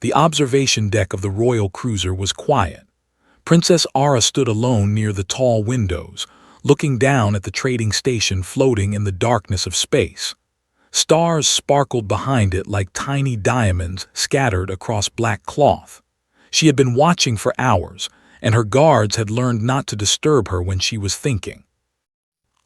The observation deck of the royal cruiser was quiet. Princess Ara stood alone near the tall windows, looking down at the trading station floating in the darkness of space. Stars sparkled behind it like tiny diamonds scattered across black cloth. She had been watching for hours, and her guards had learned not to disturb her when she was thinking.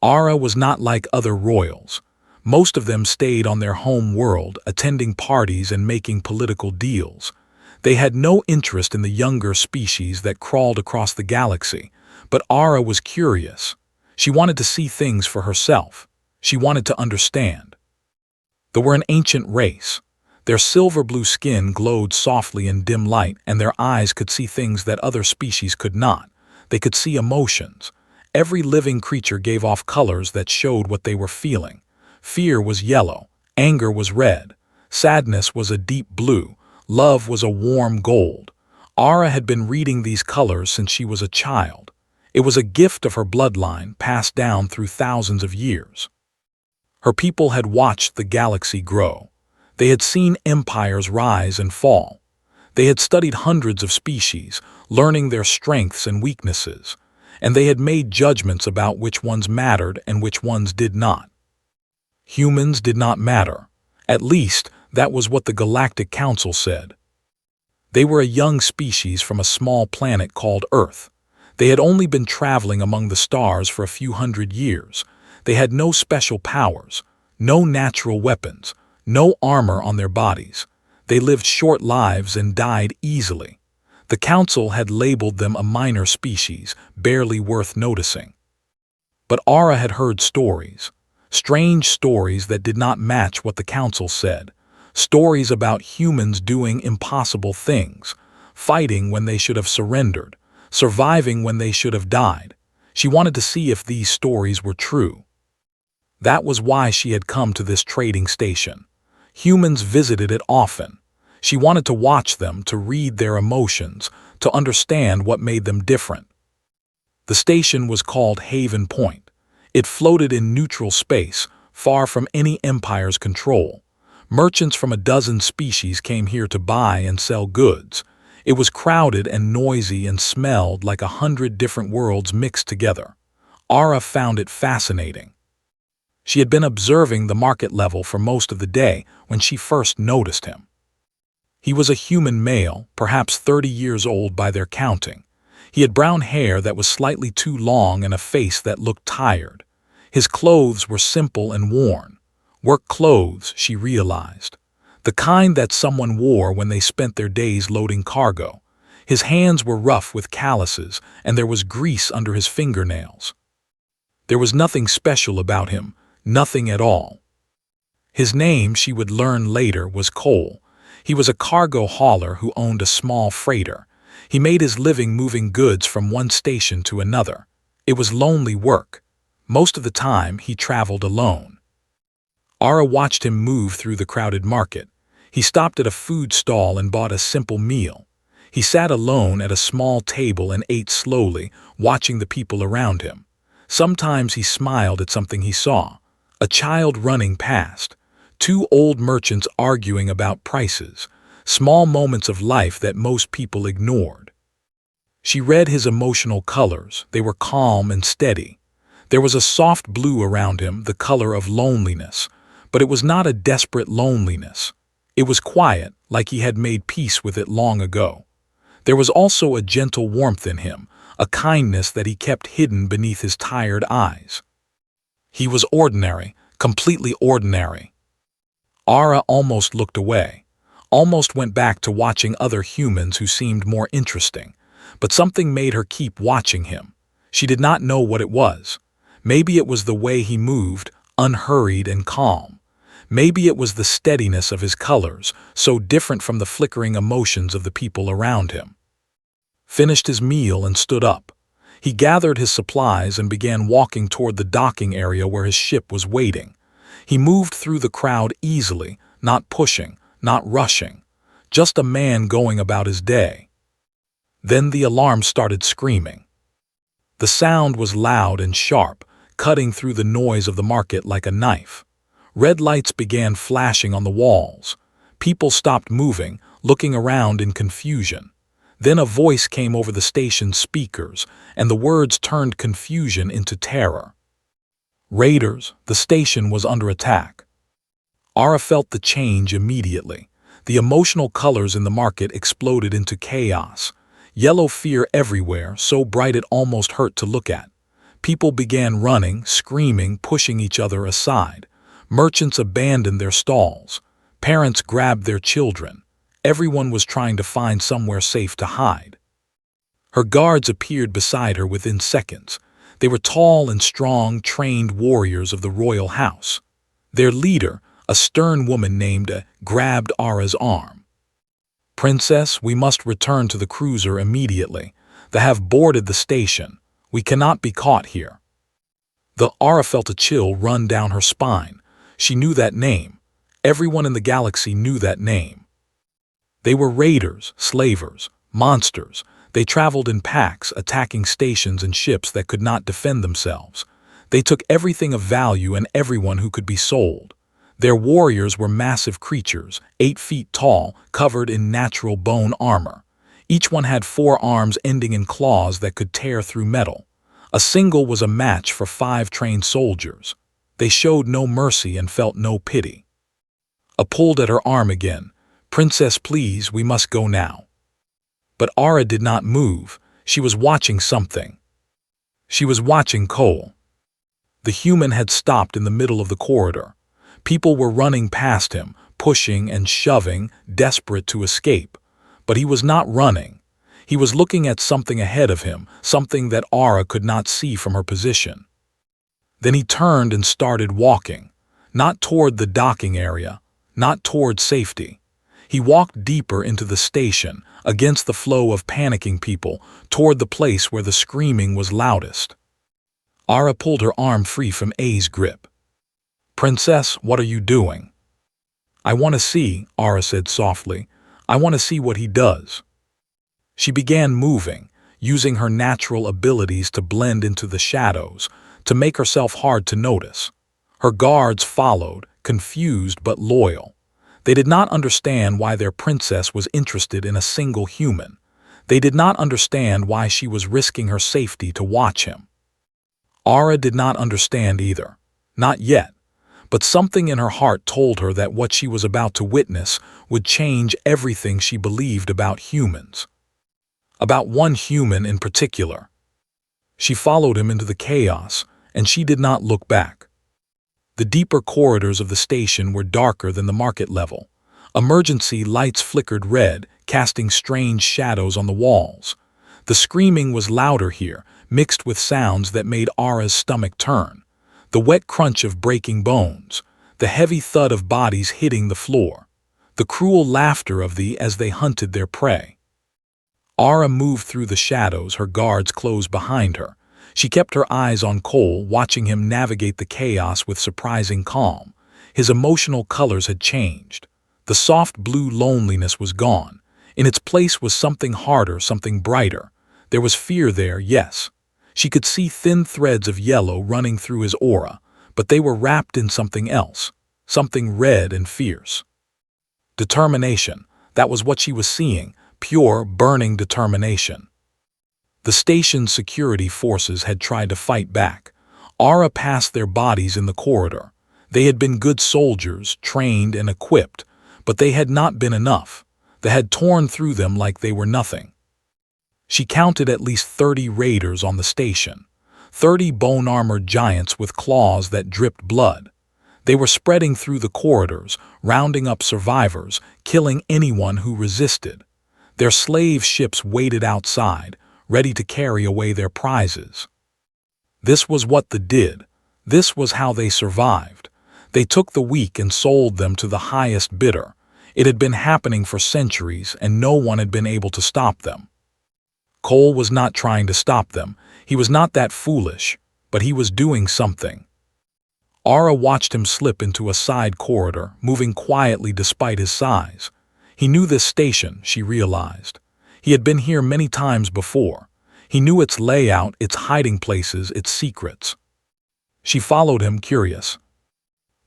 Ara was not like other royals. Most of them stayed on their home world, attending parties and making political deals. They had no interest in the younger species that crawled across the galaxy, but Ara was curious. She wanted to see things for herself. She wanted to understand. They were an ancient race. Their silver-blue skin glowed softly in dim light, and their eyes could see things that other species could not. They could see emotions. Every living creature gave off colors that showed what they were feeling. Fear was yellow, anger was red, sadness was a deep blue, love was a warm gold. Ara had been reading these colors since she was a child. It was a gift of her bloodline passed down through thousands of years. Her people had watched the galaxy grow. They had seen empires rise and fall. They had studied hundreds of species, learning their strengths and weaknesses, and they had made judgments about which ones mattered and which ones did not. Humans did not matter. At least, that was what the Galactic Council said. They were a young species from a small planet called Earth. They had only been traveling among the stars for a few hundred years. They had no special powers, no natural weapons, no armor on their bodies. They lived short lives and died easily. The Council had labeled them a minor species, barely worth noticing. But Ara had heard stories. Strange stories that did not match what the Council said. Stories about humans doing impossible things, fighting when they should have surrendered, surviving when they should have died. She wanted to see if these stories were true. That was why she had come to this trading station. Humans visited it often. She wanted to watch them, to read their emotions, to understand what made them different. The station was called Haven Point. It floated in neutral space, far from any empire's control. Merchants from a dozen species came here to buy and sell goods. It was crowded and noisy and smelled like 100 different worlds mixed together. Ara found it fascinating. She had been observing the market level for most of the day when she first noticed him. He was a human male, perhaps 30 years old by their counting. He had brown hair that was slightly too long and a face that looked tired. His clothes were simple and worn. Work clothes, she realized. The kind that someone wore when they spent their days loading cargo. His hands were rough with calluses, and there was grease under his fingernails. There was nothing special about him, nothing at all. His name, she would learn later, was Cole. He was a cargo hauler who owned a small freighter. He made his living moving goods from one station to another. It was lonely work. Most of the time, he traveled alone. Ara watched him move through the crowded market. He stopped at a food stall and bought a simple meal. He sat alone at a small table and ate slowly, watching the people around him. Sometimes he smiled at something he saw. A child running past. Two old merchants arguing about prices. Small moments of life that most people ignored. She read his emotional colors. They were calm and steady. There was a soft blue around him, the color of loneliness. But it was not a desperate loneliness. It was quiet, like he had made peace with it long ago. There was also a gentle warmth in him, a kindness that he kept hidden beneath his tired eyes. He was ordinary, completely ordinary. Ara almost looked away, almost went back to watching other humans who seemed more interesting. But something made her keep watching him. She did not know what it was. Maybe it was the way he moved, unhurried and calm. Maybe it was the steadiness of his colors, so different from the flickering emotions of the people around him. Finished his meal and stood up. He gathered his supplies and began walking toward the docking area where his ship was waiting. He moved through the crowd easily, not pushing, not rushing. Just a man going about his day. Then the alarm started screaming. The sound was loud and sharp, cutting through the noise of the market like a knife. Red lights began flashing on the walls. People stopped moving, looking around in confusion. Then a voice came over the station's speakers, and the words turned confusion into terror. Raiders, the station was under attack. Ara felt the change immediately. The emotional colors in the market exploded into chaos. Yellow fear everywhere, so bright it almost hurt to look at. People began running, screaming, pushing each other aside. Merchants abandoned their stalls. Parents grabbed their children. Everyone was trying to find somewhere safe to hide. Her guards appeared beside her within seconds. They were tall and strong, trained warriors of the royal house. Their leader, a stern woman named grabbed Ara's arm. "Princess, we must return to the cruiser immediately. They have boarded the station. We cannot be caught here." The Ara felt a chill run down her spine. She knew that name. Everyone in the galaxy knew that name. They were raiders, slavers, monsters. They traveled in packs, attacking stations and ships that could not defend themselves. They took everything of value and everyone who could be sold. Their warriors were massive creatures, 8 feet tall, covered in natural bone armor. Each one had 4 arms ending in claws that could tear through metal. A single was a match for 5 trained soldiers. They showed no mercy and felt no pity. A pulled at her arm again. "Princess, please, we must go now." But Ara did not move. She was watching something. She was watching Cole. The human had stopped in the middle of the corridor. People were running past him, pushing and shoving, desperate to escape. But he was not running. He was looking at something ahead of him, something that Ara could not see from her position. Then he turned and started walking, not toward the docking area, not toward safety. He walked deeper into the station, against the flow of panicking people, toward the place where the screaming was loudest. Ara pulled her arm free from A's grip. "Princess, what are you doing?" "I want to see," Ara said softly. "I want to see what he does." She began moving, using her natural abilities to blend into the shadows, to make herself hard to notice. Her guards followed, confused but loyal. They did not understand why their princess was interested in a single human. They did not understand why she was risking her safety to watch him. Ara did not understand either. Not yet. But something in her heart told her that what she was about to witness would change everything she believed about humans. About one human in particular. She followed him into the chaos, and she did not look back. The deeper corridors of the station were darker than the market level. Emergency lights flickered red, casting strange shadows on the walls. The screaming was louder here, mixed with sounds that made Ara's stomach turn. The wet crunch of breaking bones, the heavy thud of bodies hitting the floor, the cruel laughter of as they hunted their prey. Ara moved through the shadows, her guards closed behind her. She kept her eyes on Cole, watching him navigate the chaos with surprising calm. His emotional colors had changed. The soft blue loneliness was gone. In its place was something harder, something brighter. There was fear there, yes. She could see thin threads of yellow running through his aura, but they were wrapped in something else, something red and fierce. Determination, that was what she was seeing, pure, burning determination. The station's security forces had tried to fight back. Ara passed their bodies in the corridor. They had been good soldiers, trained and equipped, but they had not been enough. They had torn through them like they were nothing. She counted at least 30 raiders on the station, 30 bone-armored giants with claws that dripped blood. They were spreading through the corridors, rounding up survivors, killing anyone who resisted. Their slave ships waited outside, ready to carry away their prizes. This was what they did. This was how they survived. They took the weak and sold them to the highest bidder. It had been happening for centuries, and no one had been able to stop them. Cole was not trying to stop them. He was not that foolish, but he was doing something. Ara watched him slip into a side corridor, moving quietly despite his size. He knew this station, she realized. He had been here many times before. He knew its layout, its hiding places, its secrets. She followed him, curious.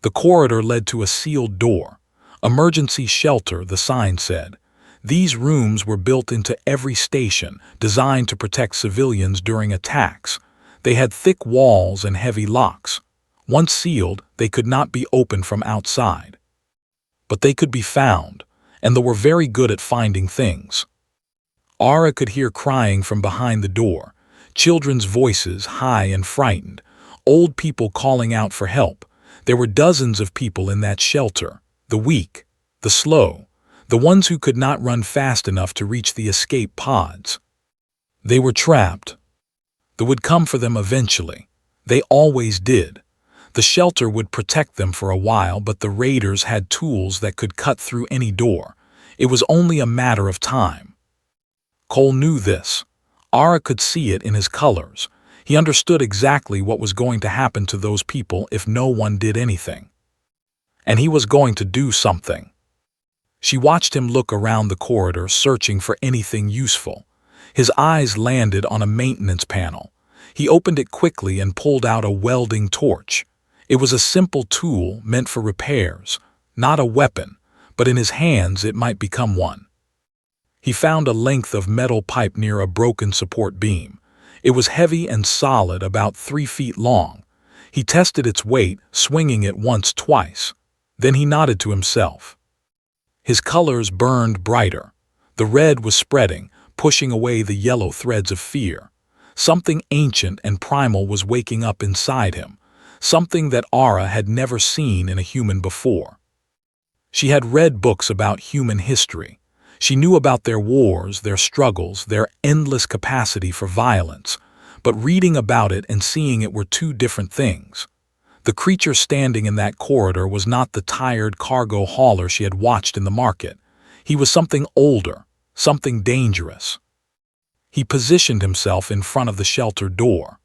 The corridor led to a sealed door. "Emergency shelter," the sign said. These rooms were built into every station, designed to protect civilians during attacks. They had thick walls and heavy locks. Once sealed, they could not be opened from outside. But they could be found, and they were very good at finding things. Ara could hear crying from behind the door, children's voices high and frightened, old people calling out for help. There were dozens of people in that shelter, the weak, the slow, the ones who could not run fast enough to reach the escape pods. They were trapped. They would come for them eventually. They always did. The shelter would protect them for a while, but the raiders had tools that could cut through any door. It was only a matter of time. Cole knew this. Ara could see it in his colors. He understood exactly what was going to happen to those people if no one did anything. And he was going to do something. She watched him look around the corridor, searching for anything useful. His eyes landed on a maintenance panel. He opened it quickly and pulled out a welding torch. It was a simple tool meant for repairs, not a weapon, but in his hands it might become one. He found a length of metal pipe near a broken support beam. It was heavy and solid, about 3 feet long. He tested its weight, swinging it once, twice. Then he nodded to himself. His colors burned brighter. The red was spreading, pushing away the yellow threads of fear. Something ancient and primal was waking up inside him, something that Ara had never seen in a human before. She had read books about human history. She knew about their wars, their struggles, their endless capacity for violence, but reading about it and seeing it were two different things. The creature standing in that corridor was not the tired cargo hauler she had watched in the market. He was something older, something dangerous. He positioned himself in front of the shelter door.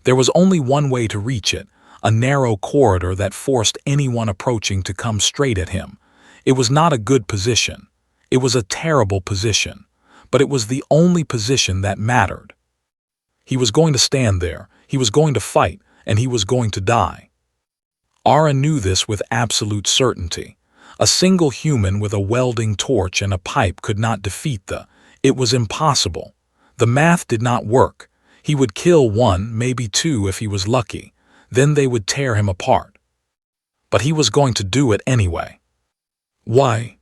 There was only one way to reach it, a narrow corridor that forced anyone approaching to come straight at him. It was not a good position. It was a terrible position, but it was the only position that mattered. He was going to stand there, he was going to fight, and he was going to die. Ara knew this with absolute certainty. A single human with a welding torch and a pipe could not defeat it was impossible. The math did not work. He would kill one, maybe two if he was lucky. Then they would tear him apart. But he was going to do it anyway. Why?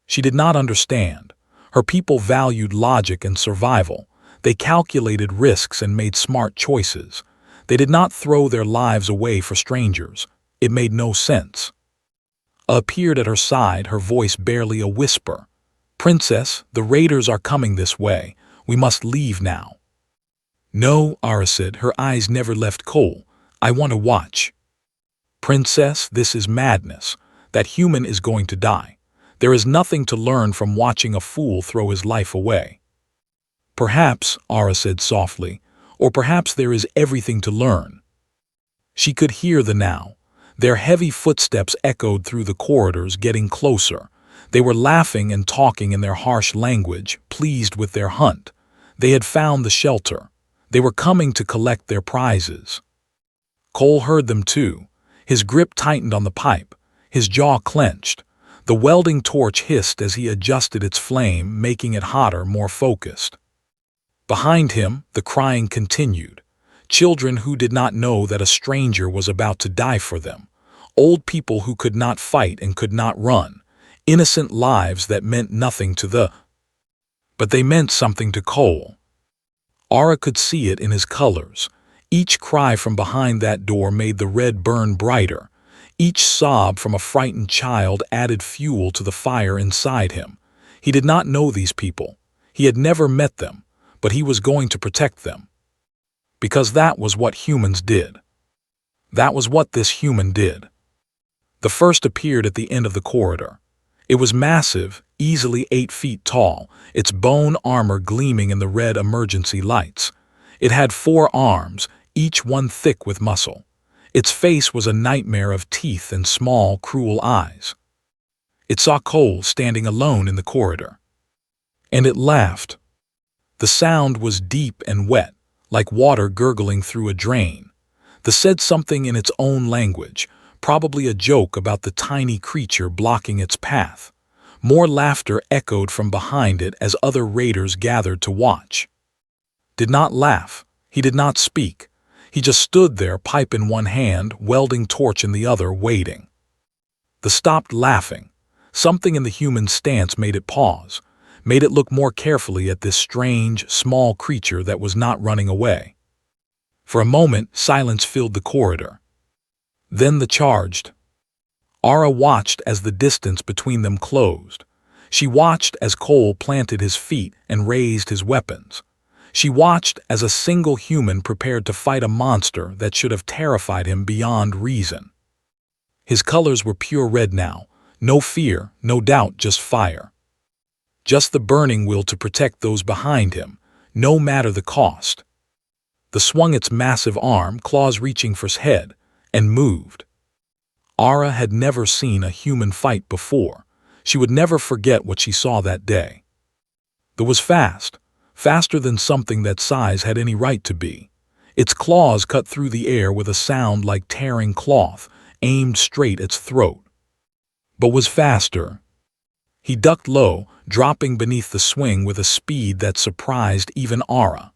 She did not understand. Her people valued logic and survival. They calculated risks and made smart choices. They did not throw their lives away for strangers. It made no sense. Appeared at her side, her voice barely a whisper. "Princess, the raiders are coming this way. We must leave now." "No," Ara said, her eyes never left Cole. "I want to watch." "Princess, this is madness. That human is going to die. There is nothing to learn from watching a fool throw his life away." "Perhaps," Ara said softly, "or perhaps there is everything to learn." She could hear the now. Their heavy footsteps echoed through the corridors, getting closer. They were laughing and talking in their harsh language, pleased with their hunt. They had found the shelter. They were coming to collect their prizes. Cole heard them too. His grip tightened on the pipe. His jaw clenched. The welding torch hissed as he adjusted its flame, making it hotter, more focused. Behind him, the crying continued. Children who did not know that a stranger was about to die for them. Old people who could not fight and could not run. Innocent lives that meant nothing to but they meant something to Cole. Ara could see it in his colors. Each cry from behind that door made the red burn brighter. Each sob from a frightened child added fuel to the fire inside him. He did not know these people. He had never met them, but he was going to protect them. Because that was what humans did. That was what this human did. The first appeared at the end of the corridor. It was massive, easily 8 feet tall, its bone armor gleaming in the red emergency lights. It had 4 arms, each one thick with muscle. Its face was a nightmare of teeth and small, cruel eyes. It saw Cole standing alone in the corridor. And it laughed. The sound was deep and wet, like water gurgling through a drain. It said something in its own language, probably a joke about the tiny creature blocking its path. More laughter echoed from behind it as other raiders gathered to watch. Did not laugh. He did not speak. He just stood there, pipe in one hand, welding torch in the other, waiting. They stopped laughing. Something in the human stance made it pause, made it look more carefully at this strange, small creature that was not running away. For a moment, silence filled the corridor. Then the charged. Ara watched as the distance between them closed. She watched as Cole planted his feet and raised his weapons. She watched as a single human prepared to fight a monster that should have terrified him beyond reason. His colors were pure red now. No fear, no doubt, just fire. Just the burning will to protect those behind him, no matter the cost. The swung its massive arm, claws reaching for his head, and moved. Ara had never seen a human fight before. She would never forget what she saw that day. It was fast, faster than something that size had any right to be. Its claws cut through the air with a sound like tearing cloth, aimed straight at its throat. But was faster. He ducked low, dropping beneath the swing with a speed that surprised even Ara.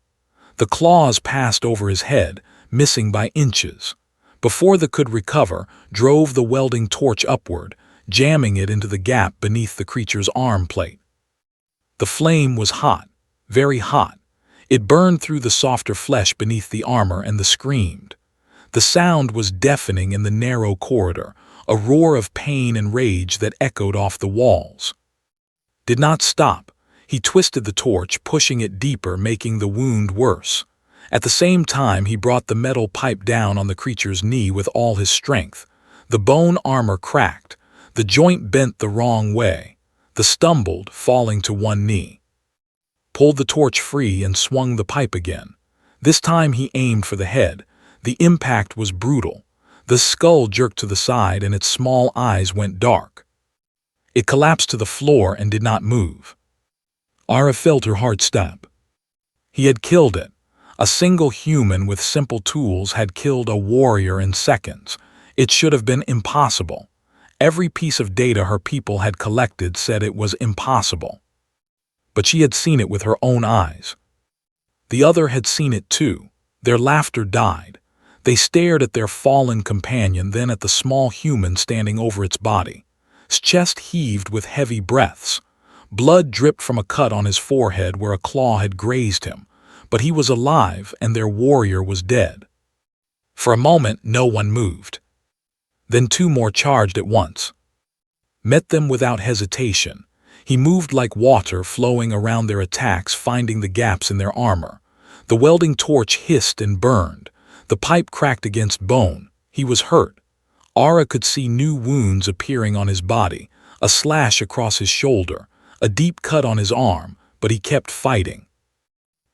The claws passed over his head, missing by inches. Before they could recover, drove the welding torch upward, jamming it into the gap beneath the creature's arm plate. The flame was hot, very hot. It burned through the softer flesh beneath the armor and screamed. The sound was deafening in the narrow corridor, a roar of pain and rage that echoed off the walls. Did not stop. He twisted the torch, pushing it deeper, making the wound worse. At the same time, he brought the metal pipe down on the creature's knee with all his strength. The bone armor cracked. The joint bent the wrong way. They stumbled, falling to one knee. Pulled the torch free and swung the pipe again. This time he aimed for the head. The impact was brutal. The skull jerked to the side and its small eyes went dark. It collapsed to the floor and did not move. Ara felt her heart stop. He had killed it. A single human with simple tools had killed a warrior in seconds. It should have been impossible. Every piece of data her people had collected said it was impossible. But she had seen it with her own eyes. The other had seen it too. Their laughter died. They stared at their fallen companion, then at the small human standing over its body. His chest heaved with heavy breaths. Blood dripped from a cut on his forehead where a claw had grazed him. But he was alive and their warrior was dead. For a moment, no one moved. Then two more charged at once. Met them without hesitation. He moved like water flowing around their attacks, finding the gaps in their armor. The welding torch hissed and burned. The pipe cracked against bone. He was hurt. Ara could see new wounds appearing on his body, a slash across his shoulder, a deep cut on his arm, but he kept fighting.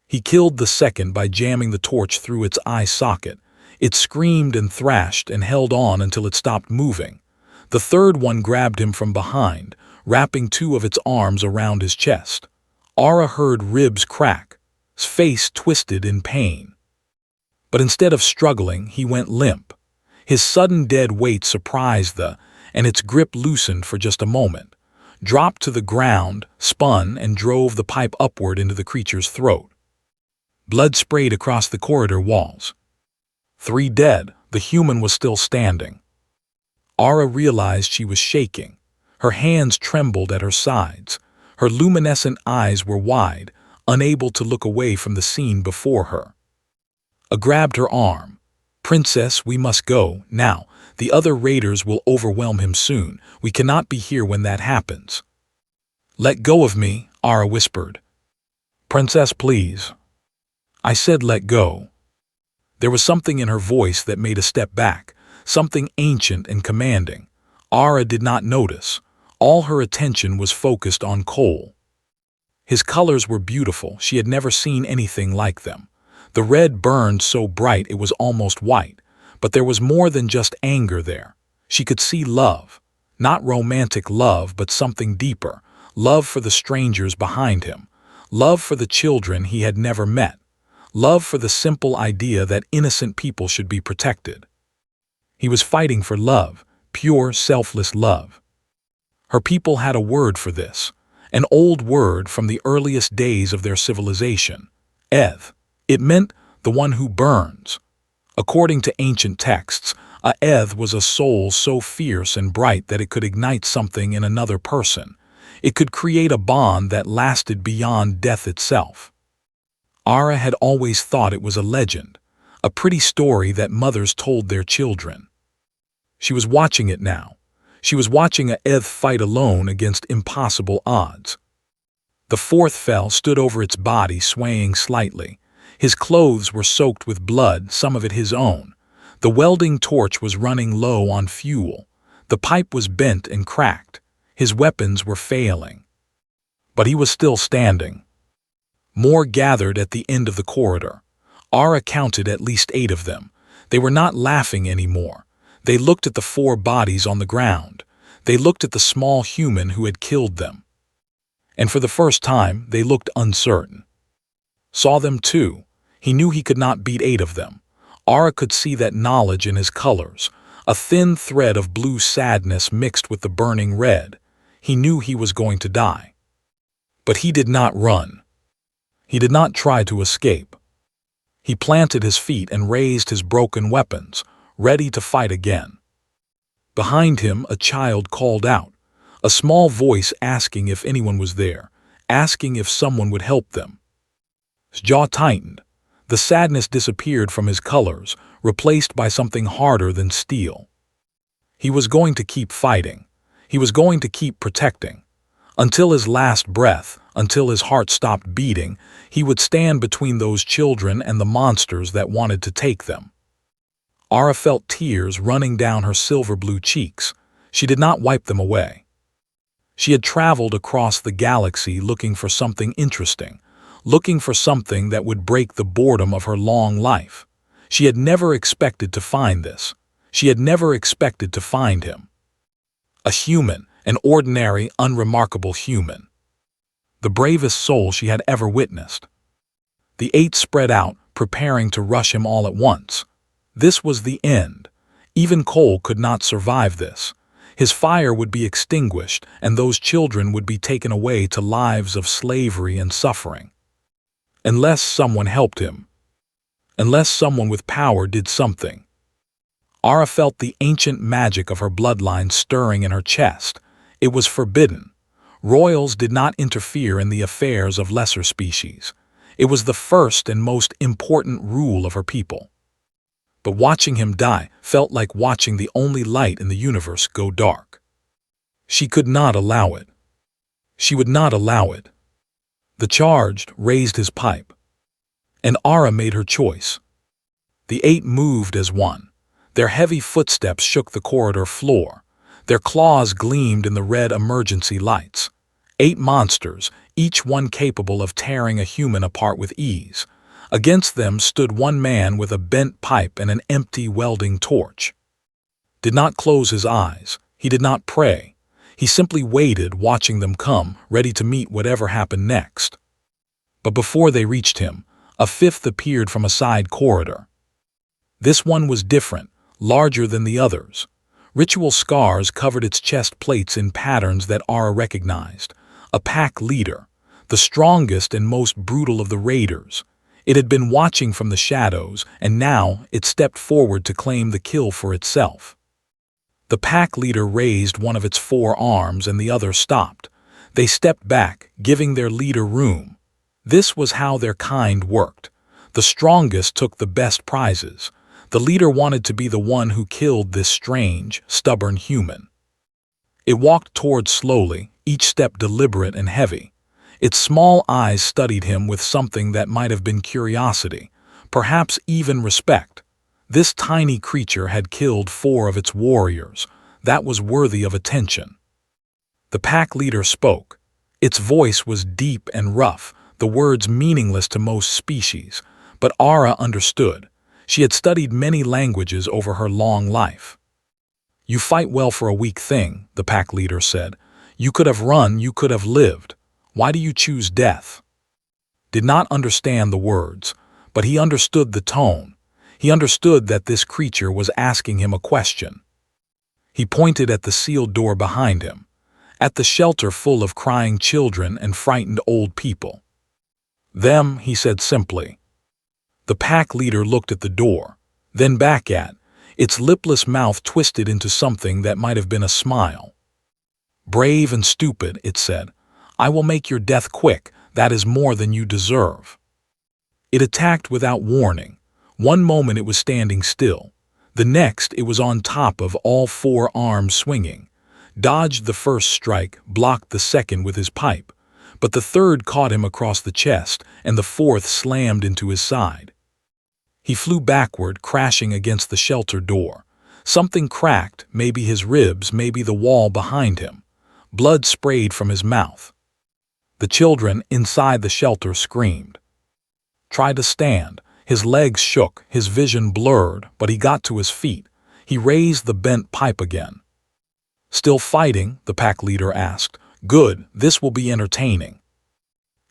He killed the second by jamming the torch through its eye socket. It screamed and thrashed and held on until it stopped moving. The third one grabbed him from behind, wrapping two of its arms around his chest. Ara heard ribs crack. His face twisted in pain. But instead of struggling, he went limp. His sudden dead weight surprised and its grip loosened for just a moment, dropped to the ground, spun, and drove the pipe upward into the creature's throat. Blood sprayed across the corridor walls. 3 dead. The human was still standing. Ara realized she was shaking. Her hands trembled at her sides. Her luminescent eyes were wide, unable to look away from the scene before her. A grabbed her arm. "Princess, we must go, now. The other raiders will overwhelm him soon. We cannot be here when that happens." "Let go of me," Ara whispered. "Princess, please." I said let go. There was something in her voice that made a step back, something ancient and commanding. Ara did not notice. All her attention was focused on Cole. His colors were beautiful. She had never seen anything like them. The red burned so bright it was almost white, but there was more than just anger there. She could see love. Not romantic love, but something deeper. Love for the strangers behind him. Love for the children he had never met. Love for the simple idea that innocent people should be protected. He was fighting for love, pure, selfless love. Her people had a word for this, an old word from the earliest days of their civilization, Eth. It meant the one who burns. According to ancient texts, a Eth was a soul so fierce and bright that it could ignite something in another person. It could create a bond that lasted beyond death itself. Ara had always thought it was a legend, a pretty story that mothers told their children. She was watching it now. She was watching a Eth fight alone against impossible odds. The fourth fell stood over its body, swaying slightly. His clothes were soaked with blood, some of it his own. The welding torch was running low on fuel. The pipe was bent and cracked. His weapons were failing. But he was still standing. More gathered at the end of the corridor. Ara counted at least 8 of them. They were not laughing anymore. They looked at the 4 bodies on the ground. They looked at the small human who had killed them. And for the first time, they looked uncertain. Saw them too. He knew he could not beat 8 of them. Ara could see that knowledge in his colors, a thin thread of blue sadness mixed with the burning red. He knew he was going to die. But he did not run. He did not try to escape. He planted his feet and raised his broken weapons, ready to fight again. Behind him, a child called out, a small voice asking if anyone was there, asking if someone would help them. His jaw tightened. The sadness disappeared from his colors, replaced by something harder than steel. He was going to keep fighting. He was going to keep protecting. Until his last breath, until his heart stopped beating, he would stand between those children and the monsters that wanted to take them. Ara felt tears running down her silver-blue cheeks. She did not wipe them away. She had traveled across the galaxy looking for something interesting, looking for something that would break the boredom of her long life. She had never expected to find this. She had never expected to find him. A human, an ordinary, unremarkable human. The bravest soul she had ever witnessed. The 8 spread out, preparing to rush him all at once. This was the end. Even Cole could not survive this. His fire would be extinguished, and those children would be taken away to lives of slavery and suffering. Unless someone helped him. Unless someone with power did something. Ara felt the ancient magic of her bloodline stirring in her chest. It was forbidden. Royals did not interfere in the affairs of lesser species. It was the first and most important rule of her people. But watching him die felt like watching the only light in the universe go dark. She could not allow it. She would not allow it. The charged raised his pipe. And Ara made her choice. The 8 moved as one. Their heavy footsteps shook the corridor floor. Their claws gleamed in the red emergency lights. 8 monsters, each one capable of tearing a human apart with ease. Against them stood one man with a bent pipe and an empty welding torch. Did not close his eyes. He did not pray. He simply waited, watching them come, ready to meet whatever happened next. But before they reached him, a 5th appeared from a side corridor. This one was different, larger than the others. Ritual scars covered its chest plates in patterns that Ara recognized. A pack leader, the strongest and most brutal of the raiders. It had been watching from the shadows, and now it stepped forward to claim the kill for itself. The pack leader raised one of its 4 arms and the other stopped. They stepped back, giving their leader room. This was how their kind worked. The strongest took the best prizes. The leader wanted to be the one who killed this strange, stubborn human. It walked toward slowly, each step deliberate and heavy. Its small eyes studied him with something that might have been curiosity, perhaps even respect. This tiny creature had killed 4 of its warriors. That was worthy of attention. The pack leader spoke. Its voice was deep and rough, the words meaningless to most species, but Ara understood. She had studied many languages over her long life. "You fight well for a weak thing," the pack leader said. "You could have run, you could have lived. Why do you choose death?" Did not understand the words, but he understood the tone. He understood that this creature was asking him a question. He pointed at the sealed door behind him. At the shelter full of crying children and frightened old people. "Them," he said simply. The pack leader looked at the door, then back at, its lipless mouth twisted into something that might have been a smile. "Brave and stupid," it said. "I will make your death quick. That is more than you deserve." It attacked without warning. One moment it was standing still. The next it was on top of all four arms swinging. Dodged the first strike, blocked the second with his pipe. But the third caught him across the chest, and the fourth slammed into his side. He flew backward, crashing against the shelter door. Something cracked, maybe his ribs, maybe the wall behind him. Blood sprayed from his mouth. The children inside the shelter screamed. Tried to stand. His legs shook, his vision blurred, but he got to his feet. He raised the bent pipe again. "Still fighting?" the pack leader asked. "Good, this will be entertaining."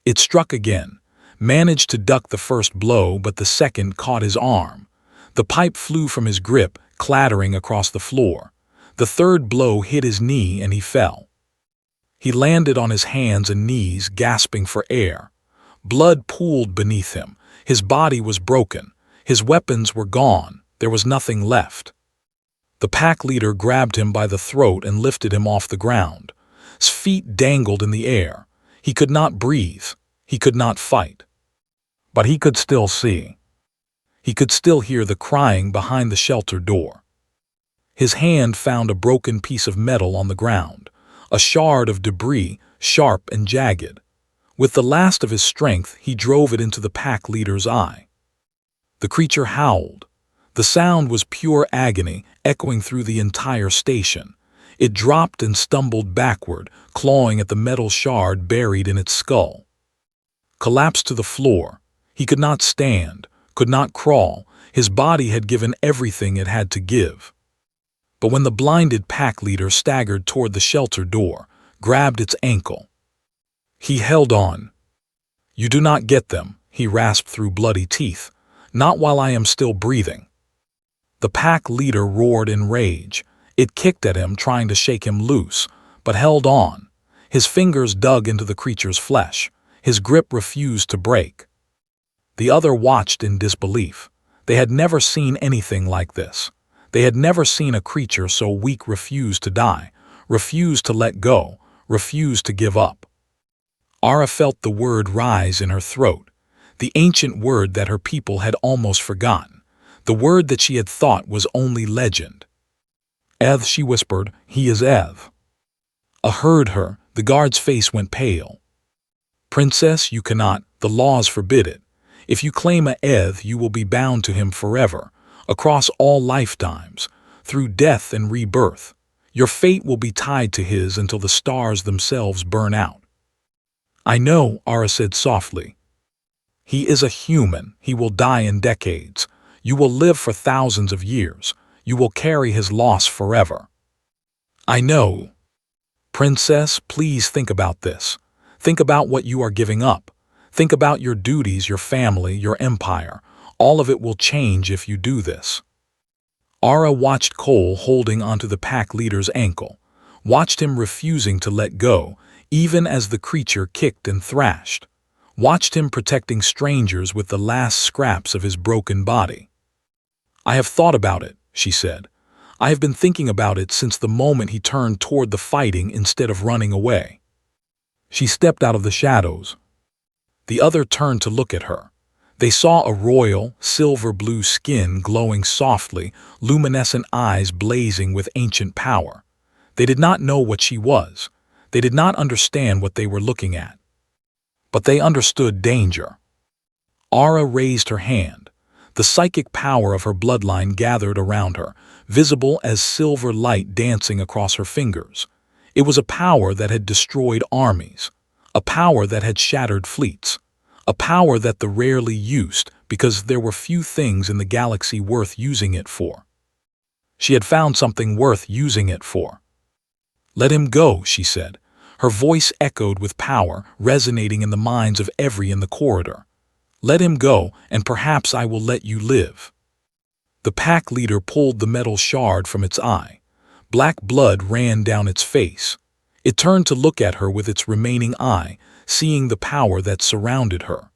It struck again. Managed to duck the first blow, but the second caught his arm. The pipe flew from his grip, clattering across the floor. The third blow hit his knee and he fell. He landed on his hands and knees, gasping for air. Blood pooled beneath him. His body was broken. His weapons were gone. There was nothing left. The pack leader grabbed him by the throat and lifted him off the ground. His feet dangled in the air. He could not breathe. He could not fight. But he could still see. He could still hear the crying behind the shelter door. His hand found a broken piece of metal on the ground, a shard of debris, sharp and jagged. With the last of his strength, he drove it into the pack leader's eye. The creature howled. The sound was pure agony, echoing through the entire station. It dropped and stumbled backward, clawing at the metal shard buried in its skull. Collapsed to the floor. He could not stand, could not crawl. His body had given everything it had to give. But when the blinded pack leader staggered toward the shelter door, grabbed its ankle, he held on. "You do not get them," he rasped through bloody teeth. "Not while I am still breathing." The pack leader roared in rage. It kicked at him, trying to shake him loose, but held on. His fingers dug into the creature's flesh. His grip refused to break. The other watched in disbelief. They had never seen anything like this. They had never seen a creature so weak refuse to die, refuse to let go, refuse to give up. Ara felt the word rise in her throat, the ancient word that her people had almost forgotten, the word that she had thought was only legend. "Eth," she whispered, "he is Eth." A heard her, the guard's face went pale. "Princess, you cannot, the laws forbid it. If you claim a Eth, you will be bound to him forever, across all lifetimes, through death and rebirth. Your fate will be tied to his until the stars themselves burn out." "I know," Ara said softly. "He is a human. He will die in decades. You will live for thousands of years. You will carry his loss forever." "I know." "Princess, please think about this. Think about what you are giving up. Think about your duties, your family, your empire. All of it will change if you do this." Ara watched Cole holding onto the pack leader's ankle, watched him refusing to let go, even as the creature kicked and thrashed, watched him protecting strangers with the last scraps of his broken body. "I have thought about it," she said. "I have been thinking about it since the moment he turned toward the fighting instead of running away." She stepped out of the shadows. The other turned to look at her. They saw a royal, silver-blue skin glowing softly, luminescent eyes blazing with ancient power. They did not know what she was. They did not understand what they were looking at. But they understood danger. Ara raised her hand. The psychic power of her bloodline gathered around her, visible as silver light dancing across her fingers. It was a power that had destroyed armies, a power that had shattered fleets, a power that the rarely used because there were few things in the galaxy worth using it for. She had found something worth using it for. "Let him go," she said. Her voice echoed with power, resonating in the minds of every in the corridor. "Let him go, and perhaps I will let you live." The pack leader pulled the metal shard from its eye. Black blood ran down its face. It turned to look at her with its remaining eye, seeing the power that surrounded her.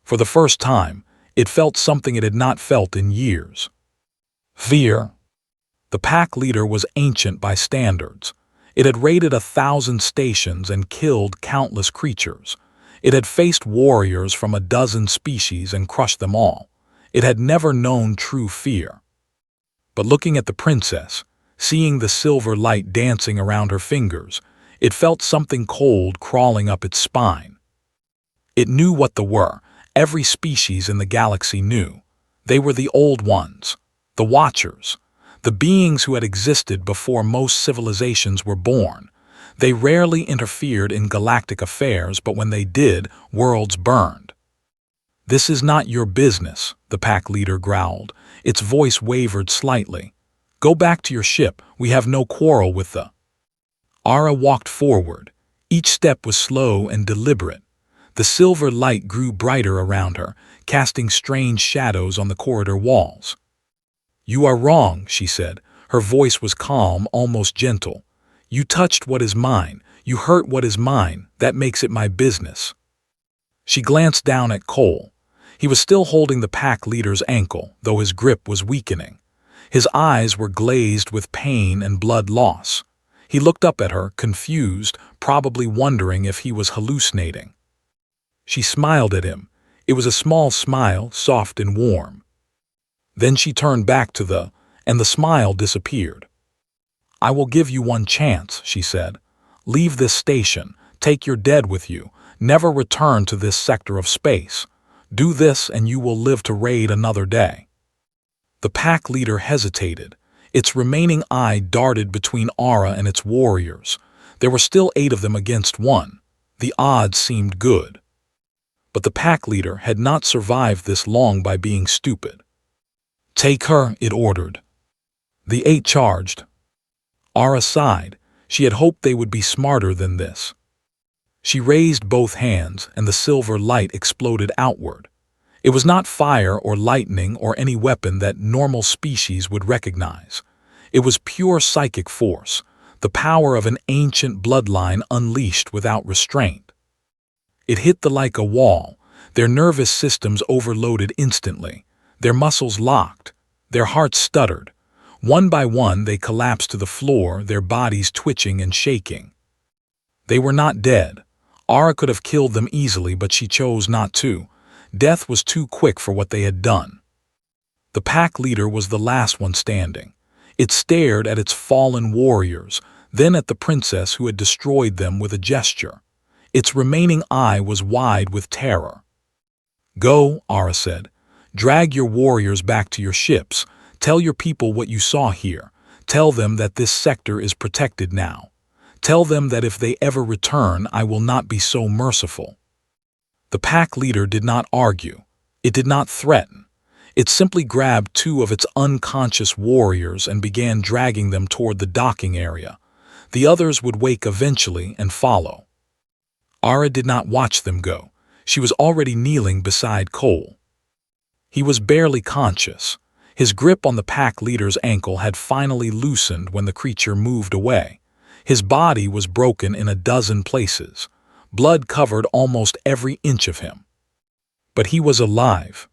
For the first time, it felt something it had not felt in years. Fear. The pack leader was ancient by standards. It had raided 1,000 stations and killed countless creatures. It had faced warriors from a dozen species and crushed them all. It had never known true fear. But looking at the princess, seeing the silver light dancing around her fingers, it felt something cold crawling up its spine. It knew what they were. Every species in the galaxy knew. They were the old ones, the Watchers, the beings who had existed before most civilizations were born. They rarely interfered in galactic affairs, but when they did, worlds burned. "This is not your business," the pack leader growled. Its voice wavered slightly. "Go back to your ship. We have no quarrel with the—" Ara walked forward. Each step was slow and deliberate. The silver light grew brighter around her, casting strange shadows on the corridor walls. "You are wrong," she said. Her voice was calm, almost gentle. "You touched what is mine. You hurt what is mine. That makes it my business." She glanced down at Cole. He was still holding the pack leader's ankle, though his grip was weakening. His eyes were glazed with pain and blood loss. He looked up at her, confused, probably wondering if he was hallucinating. She smiled at him. It was a small smile, soft and warm. Then she turned back to and the smile disappeared. "I will give you one chance," she said. "Leave this station. Take your dead with you. Never return to this sector of space. Do this and you will live to raid another day." The pack leader hesitated. Its remaining eye darted between Ara and its warriors. There were still 8 of them against 1. The odds seemed good. But the pack leader had not survived this long by being stupid. "Take her," it ordered. The 8 charged. Ara sighed. She had hoped they would be smarter than this. She raised both hands, and the silver light exploded outward. It was not fire or lightning or any weapon that normal species would recognize. It was pure psychic force, the power of an ancient bloodline unleashed without restraint. It hit them like a wall. Their nervous systems overloaded instantly. Their muscles locked. Their hearts stuttered. One by one they collapsed to the floor, their bodies twitching and shaking. They were not dead. Ara could have killed them easily, but she chose not to. Death was too quick for what they had done. The pack leader was the last one standing. It stared at its fallen warriors, then at the princess who had destroyed them with a gesture. Its remaining eye was wide with terror. "Go," Ara said. "Drag your warriors back to your ships. Tell your people what you saw here. Tell them that this sector is protected now. Tell them that if they ever return, I will not be so merciful." The pack leader did not argue. It did not threaten. It simply grabbed 2 of its unconscious warriors and began dragging them toward the docking area. The others would wake eventually and follow. Ara did not watch them go. She was already kneeling beside Cole. He was barely conscious. His grip on the pack leader's ankle had finally loosened when the creature moved away. His body was broken in a dozen places. Blood covered almost every inch of him. But he was alive.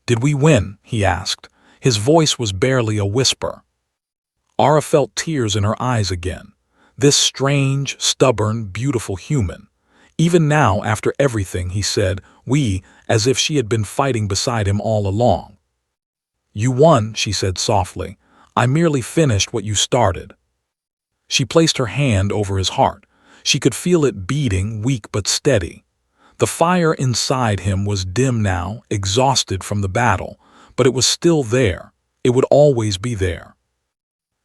"Did we win?" he asked. His voice was barely a whisper. Ara felt tears in her eyes again. This strange, stubborn, beautiful human. Even now, after everything, he said, "We," as if she had been fighting beside him all along. "You won," she said softly. "I merely finished what you started." She placed her hand over his heart. She could feel it beating, weak but steady. The fire inside him was dim now, exhausted from the battle, but it was still there. It would always be there.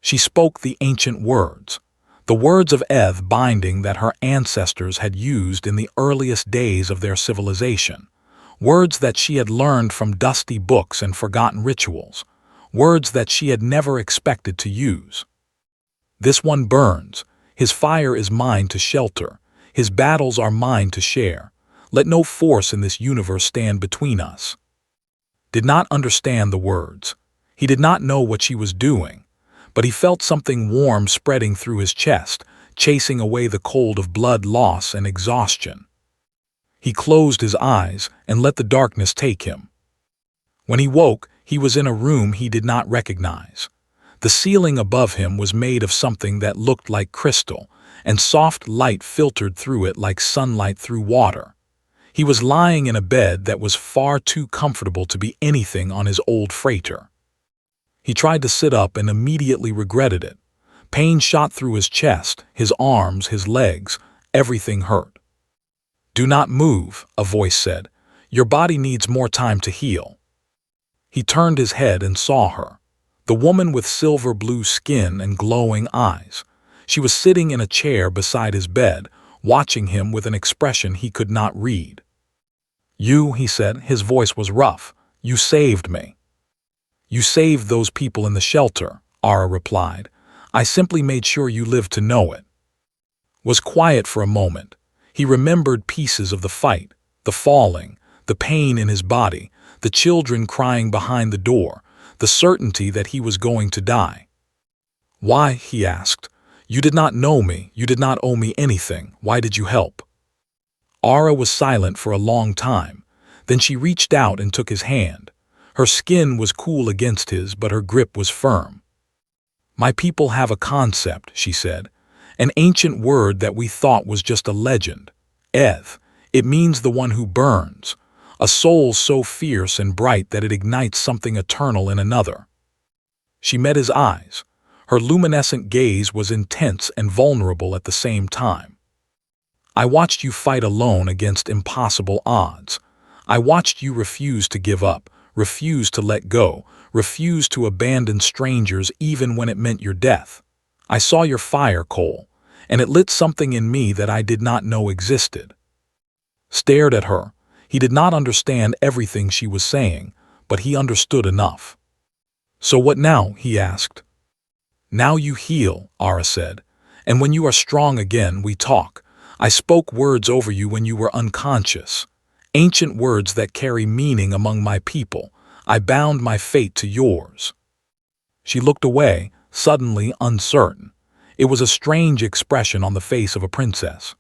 She spoke the ancient words, the words of Eth binding that her ancestors had used in the earliest days of their civilization, words that she had learned from dusty books and forgotten rituals, words that she had never expected to use. "This one burns. His fire is mine to shelter. His battles are mine to share. Let no force in this universe stand between us." Did not understand the words. He did not know what she was doing, but he felt something warm spreading through his chest, chasing away the cold of blood loss and exhaustion. He closed his eyes and let the darkness take him. When he woke, he was in a room he did not recognize. The ceiling above him was made of something that looked like crystal, and soft light filtered through it like sunlight through water. He was lying in a bed that was far too comfortable to be anything on his old freighter. He tried to sit up and immediately regretted it. Pain shot through his chest, his arms, his legs. Everything hurt. "Do not move," a voice said. "Your body needs more time to heal." He turned his head and saw her, the woman with silver blue skin and glowing eyes. She was sitting in a chair beside his bed, watching him with an expression he could not read. "You," he said, his voice was rough, "you saved me." "You saved those people in the shelter," Ara replied. "I simply made sure you lived to know it." Was quiet for a moment. He remembered pieces of the fight, the falling, the pain in his body, the children crying behind the door, the certainty that he was going to die. "Why?" he asked. "You did not know me, you did not owe me anything. Why did you help?" Ara was silent for a long time. Then she reached out and took his hand. Her skin was cool against his, but her grip was firm. "My people have a concept," she said, "an ancient word that we thought was just a legend. Eth. It means the one who burns, a soul so fierce and bright that it ignites something eternal in another." She met his eyes. Her luminescent gaze was intense and vulnerable at the same time. "I watched you fight alone against impossible odds. I watched you refuse to give up, refuse to let go, refuse to abandon strangers even when it meant your death. I saw your fire, Cole, and it lit something in me that I did not know existed." Stared at her. He did not understand everything she was saying, but he understood enough. "So what now?" he asked. "Now you heal," Ara said, "and when you are strong again, we talk. I spoke words over you when you were unconscious. Ancient words that carry meaning among my people. I bound my fate to yours." She looked away, suddenly uncertain. It was a strange expression on the face of a princess.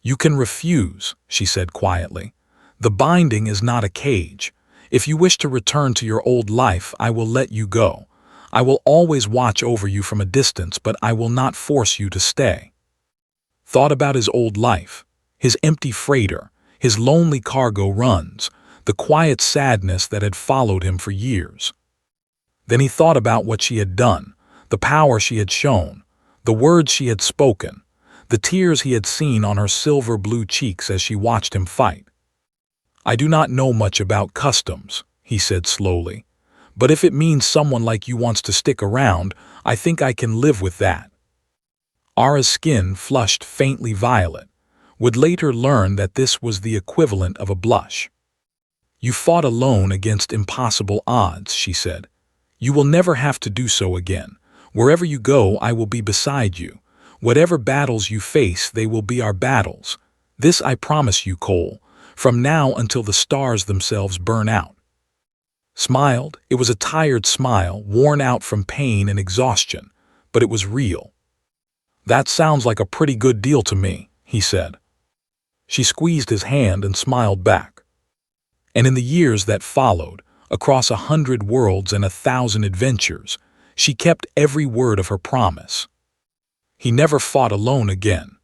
"You can refuse," she said quietly. "The binding is not a cage. If you wish to return to your old life, I will let you go. I will always watch over you from a distance, but I will not force you to stay." Thought about his old life, his empty freighter, his lonely cargo runs, the quiet sadness that had followed him for years. Then he thought about what she had done, the power she had shown, the words she had spoken, the tears he had seen on her silver blue cheeks as she watched him fight. "I do not know much about customs," he said slowly, "but if it means someone like you wants to stick around, I think I can live with that." Ara's skin flushed faintly violet. Would later learn that this was the equivalent of a blush. "You fought alone against impossible odds," she said. "You will never have to do so again. Wherever you go, I will be beside you. Whatever battles you face, they will be our battles. This I promise you, Cole, from now until the stars themselves burn out." Smiled. It was a tired smile, worn out from pain and exhaustion, but it was real. "That sounds like a pretty good deal to me," he said. She squeezed his hand and smiled back. And in the years that followed, across 100 worlds and 1,000 adventures, she kept every word of her promise. He never fought alone again.